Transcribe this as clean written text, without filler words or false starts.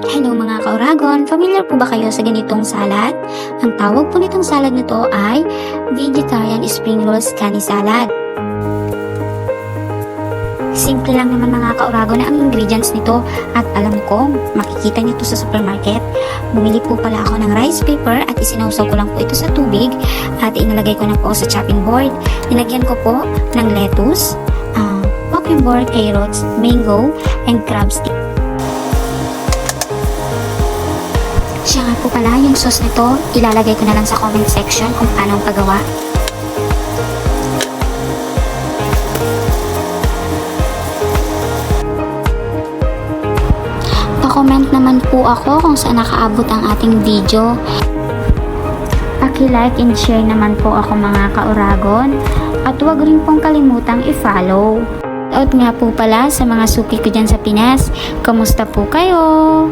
Hello mga kauragon! Familiar po ba kayo sa ganitong salad? Ang tawag po nitong salad na to ay Vegetarian Spring Rolls Canny Salad. Simple lang naman mga kauragon na ang ingredients nito at alam ko, makikita niyo to sa supermarket. Bumili po pala ako ng rice paper at isinawsaw ko lang po ito sa tubig at inalagay ko na po sa chopping board. Nilagyan ko po ng lettuce, cucumber, carrots, mango, and crab stick. Siya nga po pala, yung sauce nito, ilalagay ko na lang sa comment section kung paano ang paggawa. Pa-comment naman po ako kung saan nakaabot ang ating video. Paki-like and share naman po ako mga kauragon. At huwag rin pong kalimutang i-follow. Out nga po pala sa mga suki ko dyan sa Pinas. Kamusta po kayo?